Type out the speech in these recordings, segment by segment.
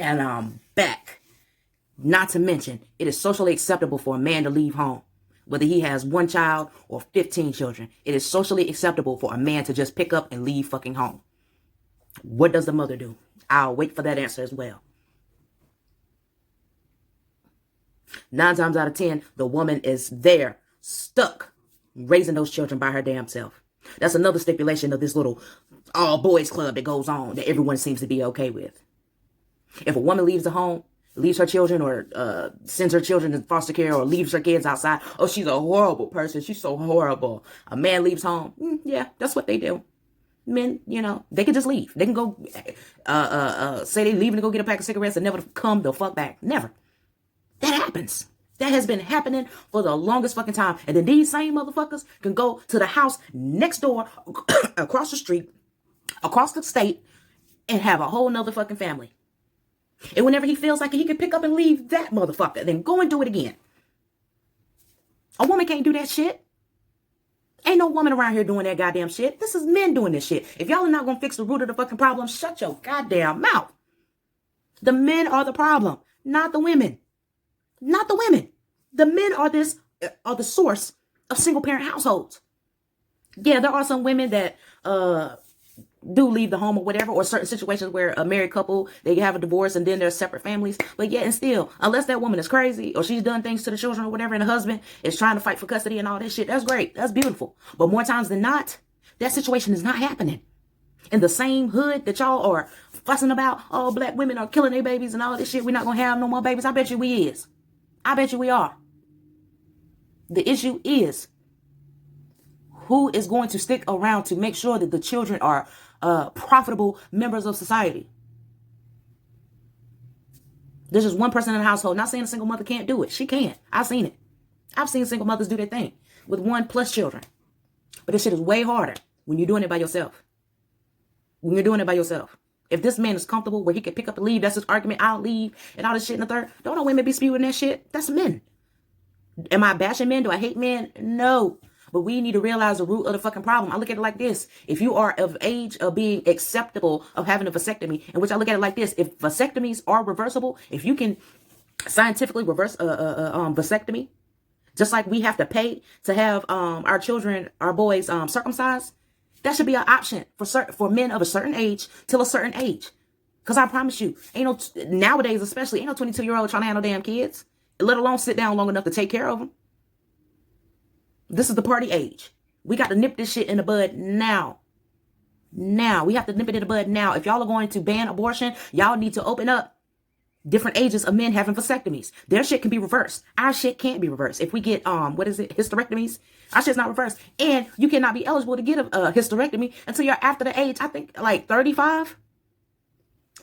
And I'm back. Not to mention, it is socially acceptable for a man to leave home. Whether he has one child or 15 children, it is socially acceptable for a man to just pick up and leave fucking home. What does the mother do? I'll wait for that answer as well. 9 times out of 10, the woman is there, stuck, raising those children by her damn self. That's another stipulation of this little all boys club that goes on that everyone seems to be okay with. If a woman leaves the home, leaves her children, or sends her children to foster care, or leaves her kids outside, oh, she's a horrible person. She's so horrible. A man leaves home. Yeah, that's what they do. Men, they can just leave. They can go, say they leaving to go get a pack of cigarettes and never come the fuck back. Never. That happens. That has been happening for the longest fucking time. And then these same motherfuckers can go to the house next door, across the street, across the state, and have a whole nother fucking family. And whenever he feels like it, he can pick up and leave that motherfucker, then go and do it again. A woman can't do that shit. Ain't no woman around here doing that goddamn shit. This is men doing this shit. If y'all are not gonna fix the root of the fucking problem, shut your goddamn mouth. The men are the problem, not the women. Not the women. The men are the source of single parent households. Yeah, there are some women that do leave the home or whatever, or certain situations where a married couple, they have a divorce and then they're separate families. But yet and still, unless that woman is crazy or she's done things to the children or whatever, and the husband is trying to fight for custody and all that shit, that's great. That's beautiful. But more times than not, that situation is not happening. In the same hood that y'all are fussing about, oh, black women are killing their babies and all this shit, we're not going to have no more babies. I bet you we is. I bet you we are. The issue is, who is going to stick around to make sure that the children are profitable members of society? There's just one person in the household. Not saying a single mother can't do it. She can. I've seen it. I've seen single mothers do their thing with 1+ children. But this shit is way harder when you're doing it by yourself. When you're doing it by yourself. If this man is comfortable where he can pick up and leave, that's his argument, I'll leave, and all this shit in the third. Don't no women be spewing that shit. That's men. Am I bashing men? Do I hate men? No. But we need to realize the root of the fucking problem. I look at it like this. If you are of age of being acceptable of having a vasectomy, in which I look at it like this, if vasectomies are reversible, if you can scientifically reverse vasectomy, just like we have to pay to have our children, our boys circumcised, that should be an option for men of a certain age till a certain age. Because I promise you, nowadays especially, ain't no 22-year-old trying to handle damn kids, let alone sit down long enough to take care of them. This is the party age. We got to nip this shit in the bud now. Now. We have to nip it in the bud now. If y'all are going to ban abortion, y'all need to open up different ages of men having vasectomies. Their shit can be reversed. Our shit can't be reversed. If we get, hysterectomies, our shit's not reversed. And you cannot be eligible to get a hysterectomy until you're after the age, I think, like 35.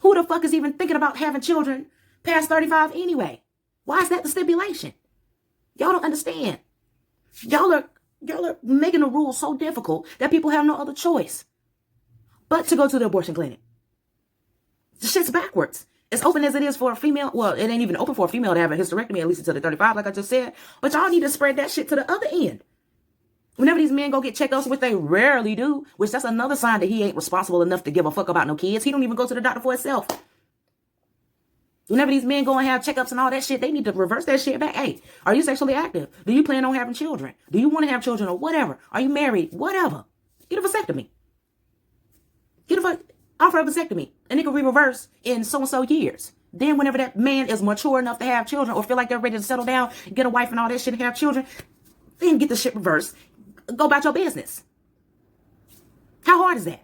Who the fuck is even thinking about having children past 35 anyway? Why is that the stipulation? Y'all don't understand. Y'all are making the rules so difficult that people have no other choice but to go to the abortion clinic. The shit's backwards. As open as it is for a female, well, it ain't even open for a female to have a hysterectomy, at least until they're 35, like I just said. But y'all need to spread that shit to the other end. Whenever these men go get checkups, which they rarely do, which that's another sign that he ain't responsible enough to give a fuck about no kids. He don't even go to the doctor for himself. Whenever these men go and have checkups and all that shit, they need to reverse that shit back. Hey, are you sexually active? Do you plan on having children? Do you want to have children or whatever? Are you married? Whatever. Get a vasectomy. Offer a vasectomy. And it can be reversed in so-and-so years. Then whenever that man is mature enough to have children or feel like they're ready to settle down, get a wife and all that shit and have children, then get the shit reversed. Go about your business. How hard is that?